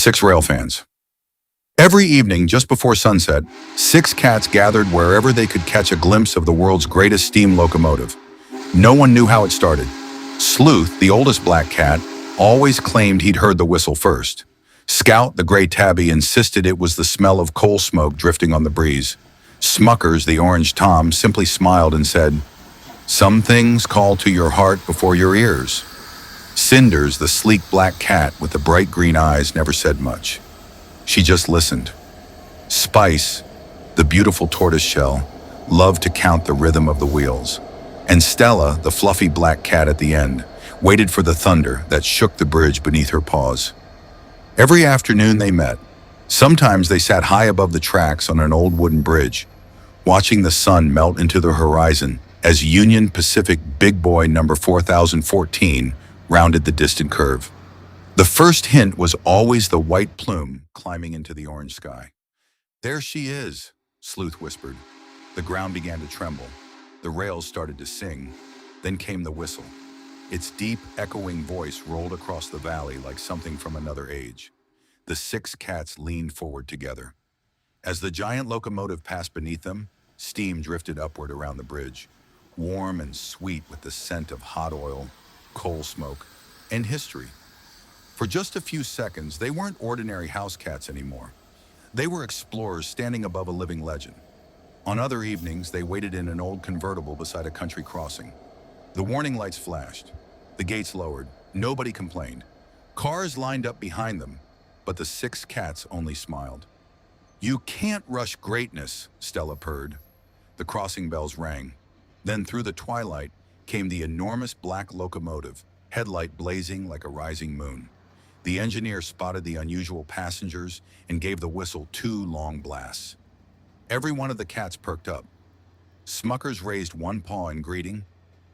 Six Railfans. Every evening, just before sunset, six cats gathered wherever they could catch a glimpse of the world's greatest steam locomotive. No one knew how it started. Sleuth, the oldest black cat, always claimed he'd heard the whistle first. Scout, the gray tabby, insisted it was the smell of coal smoke drifting on the breeze. Smuckers, the orange tom, simply smiled and said, "Some things call to your heart before your ears." Cinders, the sleek black cat with the bright green eyes, never said much. She just listened. Spice, the beautiful tortoiseshell, loved to count the rhythm of the wheels. And Stella, the fluffy black cat at the end, waited for the thunder that shook the bridge beneath her paws. Every afternoon they met. Sometimes they sat high above the tracks on an old wooden bridge, watching the sun melt into the horizon as Union Pacific Big Boy number 4014 rounded the distant curve. The first hint was always the white plume climbing into the orange sky. "There she is," Sleuth whispered. The ground began to tremble. The rails started to sing. Then came the whistle. Its deep, echoing voice rolled across the valley like something from another age. The six cats leaned forward together. As the giant locomotive passed beneath them, steam drifted upward around the bridge, warm and sweet with the scent of hot oil, coal smoke, and history. For just a few seconds, they weren't ordinary house cats anymore. They were explorers standing above a living legend. On other evenings, they waited in an old convertible beside a country crossing. The warning lights flashed. The gates lowered. Nobody complained. Cars lined up behind them, but the six cats only smiled. "You can't rush greatness," Stella purred. The crossing bells rang. Then through the twilight came the enormous black locomotive, headlight blazing like a rising moon. The engineer spotted the unusual passengers and gave the whistle 2 long blasts. Every one of the cats perked up. Smuckers raised one paw in greeting.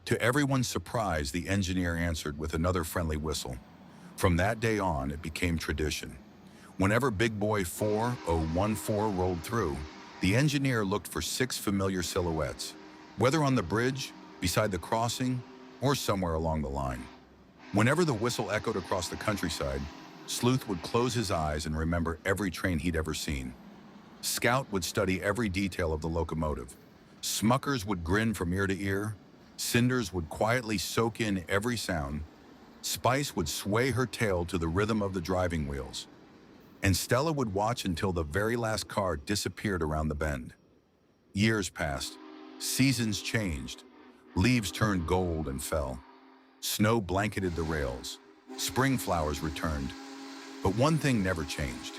To everyone's surprise, the engineer answered with another friendly whistle. From that day on, it became tradition. Whenever Big Boy 4014 rolled through, the engineer looked for 6 familiar silhouettes, whether on the bridge, beside the crossing, or somewhere along the line. Whenever the whistle echoed across the countryside, Sleuth would close his eyes and remember every train he'd ever seen. Scout would study every detail of the locomotive. Smuckers would grin from ear to ear. Cinders would quietly soak in every sound. Spice would sway her tail to the rhythm of the driving wheels. And Stella would watch until the very last car disappeared around the bend. Years passed. Seasons changed. Leaves turned gold and fell. Snow blanketed the rails. Spring flowers returned. But one thing never changed.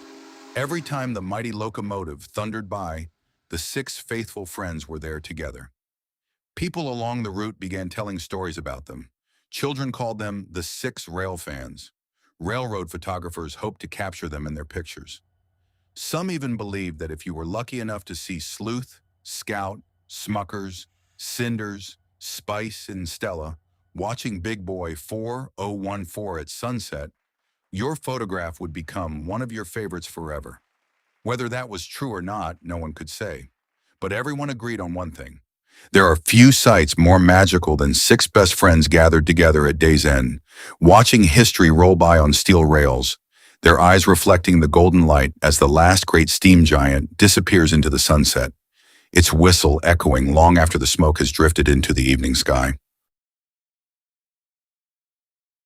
Every time the mighty locomotive thundered by, the 6 faithful friends were there together. People along the route began telling stories about them. Children called them the Six Railfans. Railroad photographers hoped to capture them in their pictures. Some even believed that if you were lucky enough to see Sleuth, Scout, Smuckers, Cinders, Spice, and Stella watching Big Boy 4014 at sunset, your photograph would become one of your favorites forever. Whether that was true or not, no one could say. But everyone agreed on one thing. There are few sights more magical than 6 best friends gathered together at day's end, watching history roll by on steel rails, their eyes reflecting the golden light as the last great steam giant disappears into the sunset, its whistle echoing long after the smoke has drifted into the evening sky.